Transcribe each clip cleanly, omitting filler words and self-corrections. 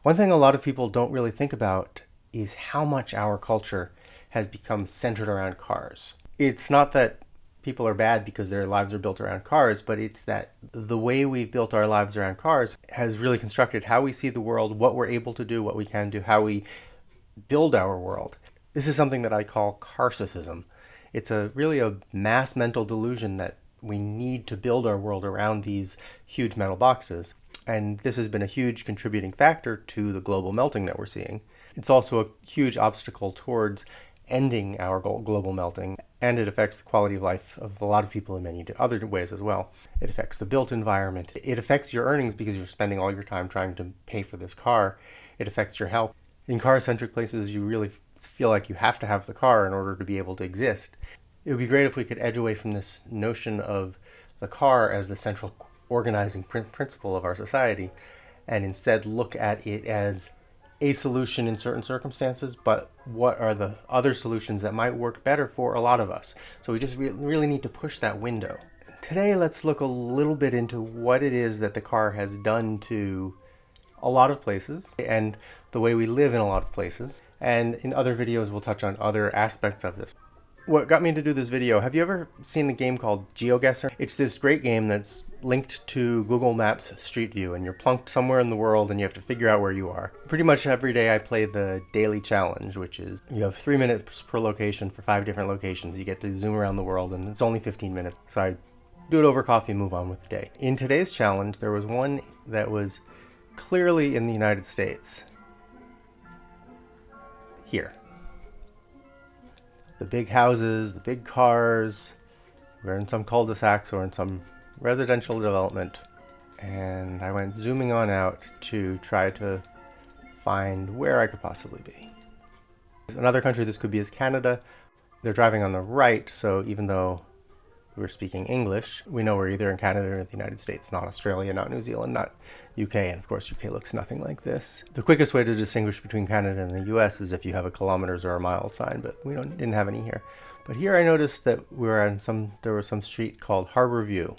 One thing a lot of people don't really think about is how much our culture has become centered around cars. It's not that people are bad because their lives are built around cars, but it's that the way we've built our lives around cars has really constructed how we see the world, what we're able to do, what we can do, how we build our world. This is something that I call carcissism. It's really a mass mental delusion that we need to build our world around these huge metal boxes. And this has been a huge contributing factor to the global melting that we're seeing. It's also a huge obstacle towards ending our global melting, and it affects the quality of life of a lot of people in many other ways as well. It affects the built environment. It affects your earnings because you're spending all your time trying to pay for this car. It affects your health. In car-centric places, you really feel like you have to have the car in order to be able to exist. It would be great if we could edge away from this notion of the car as the central organizing principle of our society and instead look at it as a solution in certain circumstances, but what are the other solutions that might work better for a lot of us? So we just really need to push that window. Today, let's look a little bit into what it is that the car has done to a lot of places and the way we live in a lot of places. And in other videos, we'll touch on other aspects of this. What got me to do this video, have you ever seen a game called GeoGuessr? It's this great game that's linked to Google Maps Street View, and you're plunked somewhere in the world and you have to figure out where you are. Pretty much every day I play the daily challenge, which is you have 3 minutes per location for 5 different locations. You get to zoom around the world and it's only 15 minutes. So I do it over coffee and move on with the day. In today's challenge, there was one that was clearly in the United States. Here. The big houses, the big cars, we're in some cul-de-sacs or in some residential development. And I went zooming on out to try to find where I could possibly be. Another country this could be is Canada. They're driving on the right, so even though we're speaking English, we know we're either in Canada or the United States, not Australia, not New Zealand, not UK, and of course UK looks nothing like this. The quickest way to distinguish between Canada and the US is if you have a kilometers or a mile sign, but we didn't have any here. But here I noticed that there was some street called Harbor View.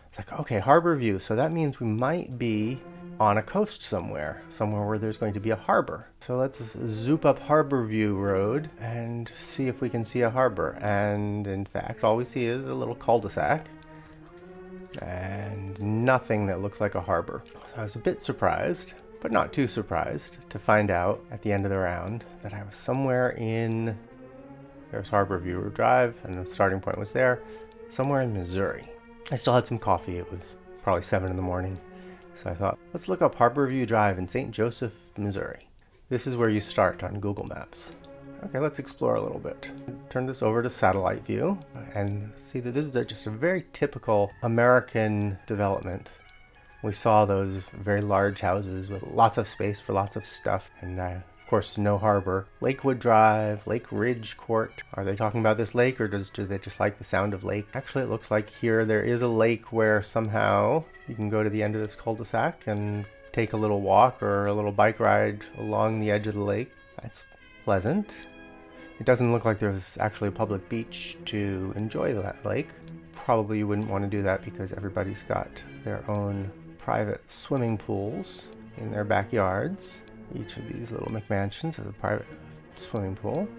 It's like, okay, Harbor View, so that means we might be on a coast somewhere where there's going to be a harbor. So let's zoop up Harbor View Road and see if we can see a harbor. And in fact, all we see is a little cul-de-sac and nothing that looks like a harbor. So I was a bit surprised, but not too surprised, to find out at the end of the round that I was somewhere there's Harbor View Drive, and the starting point was there, somewhere in Missouri. I still had some coffee. It was probably 7 in the morning. So I thought, let's look up Harbor View Drive in St. Joseph, Missouri. This is where you start on Google Maps. Okay, let's explore a little bit. Turn this over to satellite view and see that this is just a very typical American development. We saw those very large houses with lots of space for lots of stuff, and of course no harbor. Lakewood Drive, Lake Ridge Court. Are they talking about this lake, or do they just like the sound of lake? Actually, it looks like here there is a lake where somehow you can go to the end of this cul-de-sac and take a little walk or a little bike ride along the edge of the lake. That's pleasant. It doesn't look like there's actually a public beach to enjoy that lake. Probably you wouldn't want to do that because everybody's got their own private swimming pools in their backyards. Each of these little McMansions has a private swimming pool.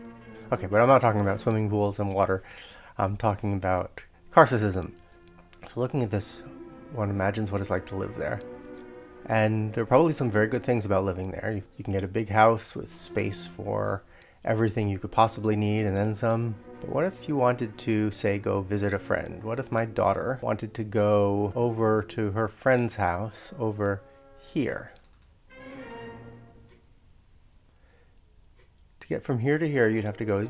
Okay, but I'm not talking about swimming pools and water. I'm talking about carcissism. So looking at this, one imagines what it's like to live there. And there are probably some very good things about living there. You can get a big house with space for everything you could possibly need and then some. But what if you wanted to, say, go visit a friend? What if my daughter wanted to go over to her friend's house over here? To get from here to here, you'd have to go.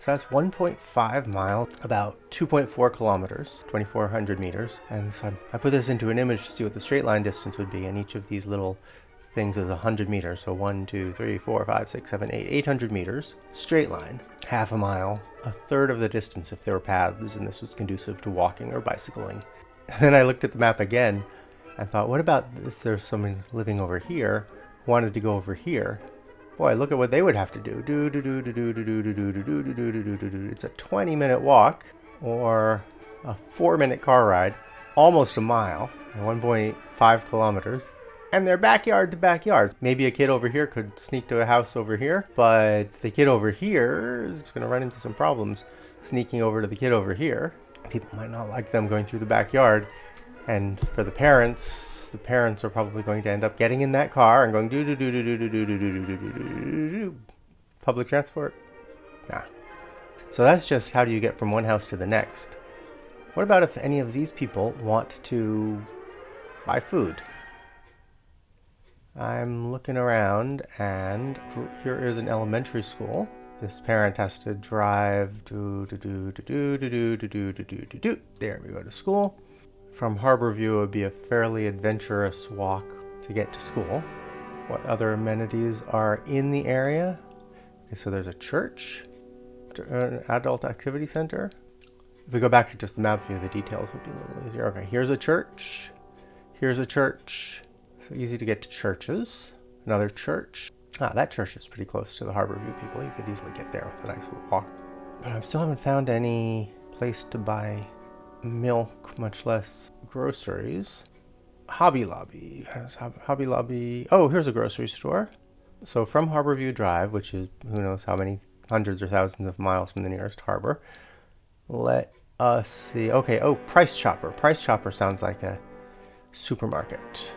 So that's 1.5 miles, about 2.4 kilometers, 2,400 meters. And so I put this into an image to see what the straight line distance would be. And each of these little things is 100 meters. So 1, 2, 3, 4, 5, 6, 7, 8, 800 meters. Straight line, half a mile, a third of the distance if there were paths and this was conducive to walking or bicycling. And then I looked at the map again and thought, what about if there's someone living over here who wanted to go over here? Boy, look at what they would have to do. It's a 20-minute walk, or a 4-minute car ride, almost a mile, 1.5 kilometers, and they're backyard to backyard. Maybe a kid over here could sneak to a house over here, but the kid over here is going to run into some problems sneaking over to the kid over here. People might not like them going through the backyard. And for the parents are probably going to end up getting in that car and going do. Public transport? Nah. So that's just how do you get from one house to the next. What about if any of these people want to buy food? I'm looking around and here is an elementary school. This parent has to drive there we go to school. From Harborview, it would be a fairly adventurous walk to get to school. What other amenities are in the area? Okay, so there's a church, an adult activity center. If we go back to just the map view, the details would be a little easier. Okay, here's a church. Here's a church. So easy to get to churches. Another church. That church is pretty close to the Harborview people. You could easily get there with a nice little walk. But I still haven't found any place to buy milk, much less groceries. Hobby Lobby. Hobby Lobby. Oh, here's a grocery store. So from Harborview Drive, which is who knows how many hundreds or thousands of miles from the nearest harbor. Let us see. Okay, Price Chopper. Price Chopper sounds like a supermarket.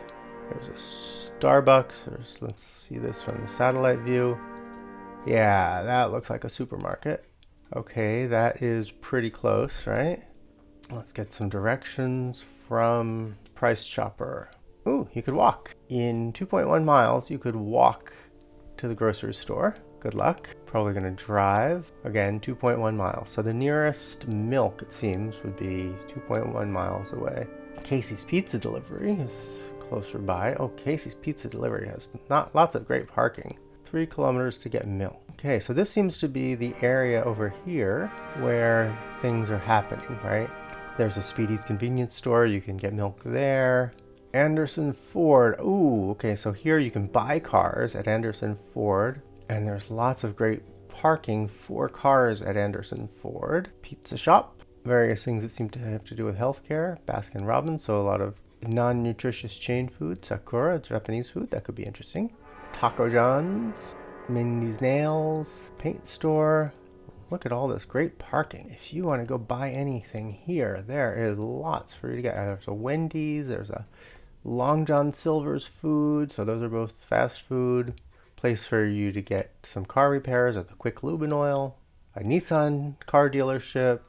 There's a Starbucks. Let's see this from the satellite view. Yeah, that looks like a supermarket. Okay, that is pretty close, right? Let's get some directions from Price Chopper. Ooh, you could walk. In 2.1 miles, you could walk to the grocery store. Good luck. Probably going to drive. Again, 2.1 miles. So the nearest milk, it seems, would be 2.1 miles away. Casey's Pizza Delivery is closer by. Oh, Casey's Pizza Delivery has not lots of great parking. 3 kilometers to get milk. Okay, so this seems to be the area over here where things are happening, right? There's a Speedy's convenience store. You can get milk there. Anderson Ford. Ooh, okay, so here you can buy cars at Anderson Ford. And there's lots of great parking for cars at Anderson Ford. Pizza shop. Various things that seem to have to do with healthcare. Baskin Robbins, so a lot of non-nutritious chain food. Sakura, Japanese food. That could be interesting. Taco John's. Mindy's Nails. Paint store. Look at all this great parking. If you want to go buy anything here, there is lots for you to get. There's a Wendy's. There's a Long John Silver's food. So those are both fast food. Place for you to get some car repairs at the Quick Lube and Oil. A Nissan car dealership.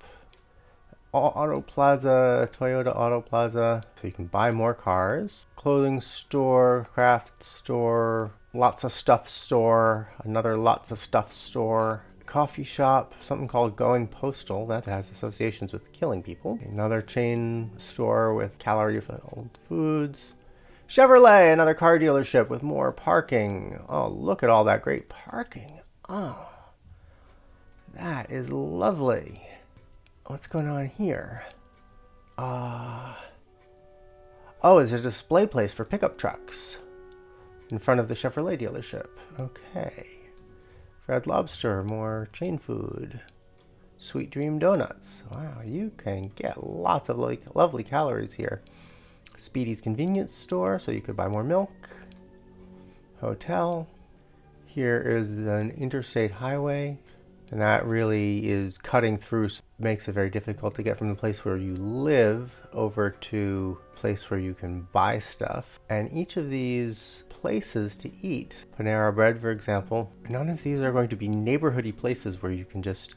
Auto Plaza, Toyota Auto Plaza. So you can buy more cars. Clothing store, craft store, lots of stuff store, another lots of stuff store. Coffee shop, something called Going Postal, that has associations with killing people. Another chain store with calorie-filled foods. Chevrolet, another car dealership with more parking. Oh, look at all that great parking. Oh, that is lovely. What's going on here? Oh, it's a display place for pickup trucks in front of the Chevrolet dealership. Okay. Red Lobster, more chain food. Sweet Dream Donuts. Wow, you can get lots of lovely calories here. Speedy's convenience store, so you could buy more milk. Hotel. Here is an interstate highway, and that really is cutting through, makes it very difficult to get from the place where you live over to a place where you can buy stuff. And each of these places to eat, Panera Bread, for example, none of these are going to be neighborhoody places where you can just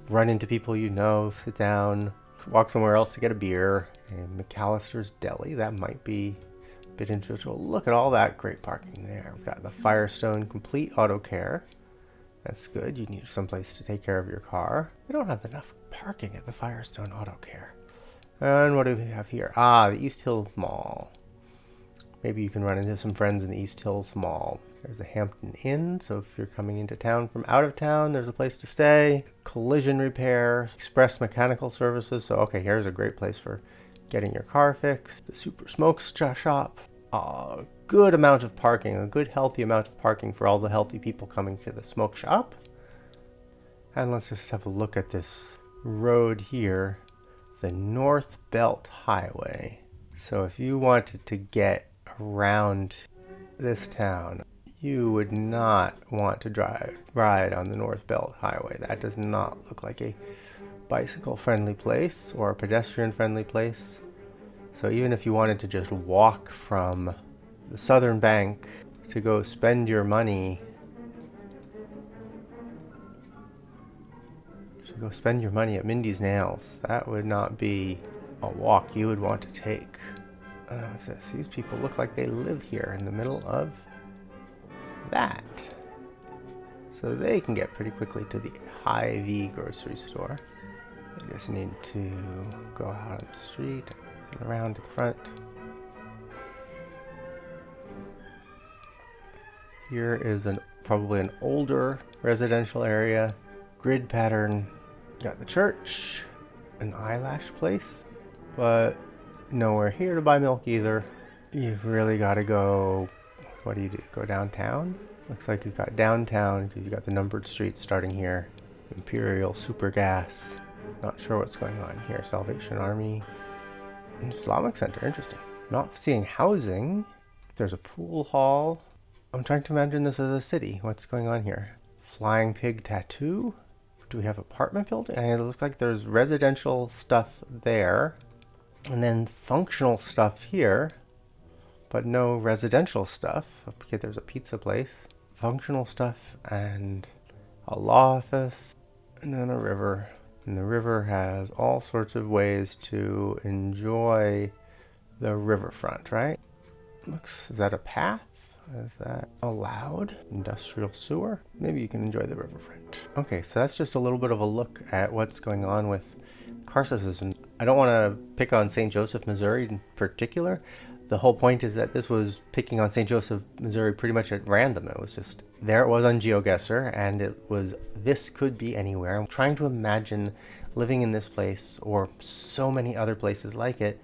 run into people you know, sit down, walk somewhere else to get a beer. And McAllister's Deli, that might be a bit individual. Look at all that great parking there. We've got the Firestone Complete Auto Care. That's good. You need someplace to take care of your car. We don't have enough parking at the Firestone Auto Care. And what do we have here? The East Hills Mall. Maybe you can run into some friends in the East Hills Mall. There's a Hampton Inn, so if you're coming into town from out of town, there's a place to stay. Collision repair, express mechanical services. So, okay, here's a great place for getting your car fixed. The Super Smoke Shop. A good amount of parking, a good healthy amount of parking for all the healthy people coming to the smoke shop. And let's just have a look at this road here. the North Belt Highway. So if you wanted to get around this town, you would not want to ride on the North Belt Highway. That does not look like a bicycle-friendly place or a pedestrian-friendly place. So even if you wanted to just walk from the southern bank to go spend your money, at Mindy's Nails, that would not be a walk you would want to take. What's this? These people look like they live here in the middle of that. So they can get pretty quickly to the Hy-Vee grocery store. They just need to go out on the street and around to the front. Here is probably an older residential area. Grid pattern. Got the church, an eyelash place, but nowhere here to buy milk either. You've really got to go, what do? Go downtown? Looks like you've got downtown because you've got the numbered streets starting here. Imperial, Super Gas. Not sure what's going on here. Salvation Army. Islamic Center, interesting. Not seeing housing. There's a pool hall. I'm trying to imagine this as a city. What's going on here? Flying Pig Tattoo? Do we have apartment building? And it looks like there's residential stuff there. And then functional stuff here. But no residential stuff. Okay, there's a pizza place. Functional stuff and a law office. And then a river. And the river has all sorts of ways to enjoy the riverfront, right? Is that a path? Is that allowed? Industrial sewer? Maybe you can enjoy the riverfront. Okay, so that's just a little bit of a look at what's going on with Carcissism. I don't want to pick on St. Joseph, Missouri in particular. The whole point is that this was picking on St. Joseph, Missouri pretty much at random. It was just, there it was on GeoGuessr, and it was, this could be anywhere. I'm trying to imagine living in this place, or so many other places like it,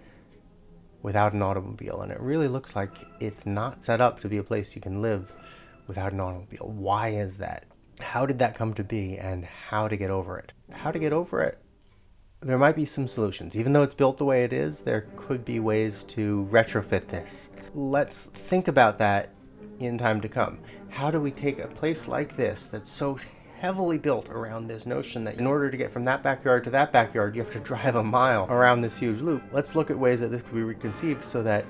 without an automobile. And it really looks like it's not set up to be a place you can live without an automobile. Why is that? How did that come to be, and how to get over it? How to get over it? There might be some solutions. Even though it's built the way it is, there could be ways to retrofit this. Let's think about that in time to come. How do we take a place like this that's so heavily built around this notion that in order to get from that backyard to that backyard, you have to drive a mile around this huge loop? Let's look at ways that this could be reconceived so that,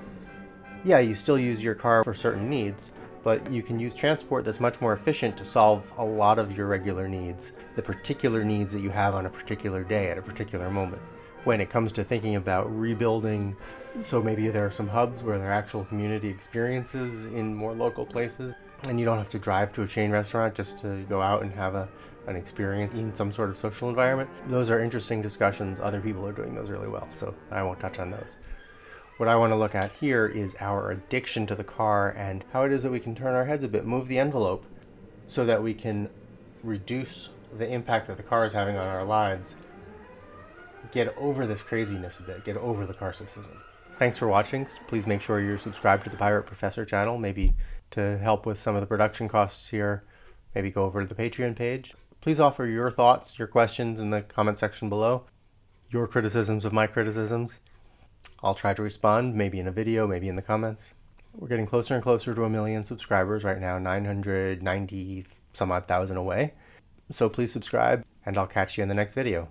yeah, you still use your car for certain needs, but you can use transport that's much more efficient to solve a lot of your regular needs, the particular needs that you have on a particular day at a particular moment. When it comes to thinking about rebuilding, so maybe there are some hubs where there are actual community experiences in more local places, and you don't have to drive to a chain restaurant just to go out and have an experience in some sort of social environment. Those are interesting discussions. Other people are doing those really well, so I won't touch on those. What I want to look at here is our addiction to the car and how it is that we can turn our heads a bit, move the envelope, so that we can reduce the impact that the car is having on our lives, get over this craziness a bit, get over the carcissism. Thanks for watching. Please make sure you're subscribed to the Pirate Professor channel, maybe to help with some of the production costs here. Maybe go over to the Patreon page. Please offer your thoughts, your questions in the comment section below. Your criticisms of my criticisms. I'll try to respond, maybe in a video, maybe in the comments. We're getting closer and closer to 1 million subscribers right now, 990 some odd thousand away. So please subscribe, and I'll catch you in the next video.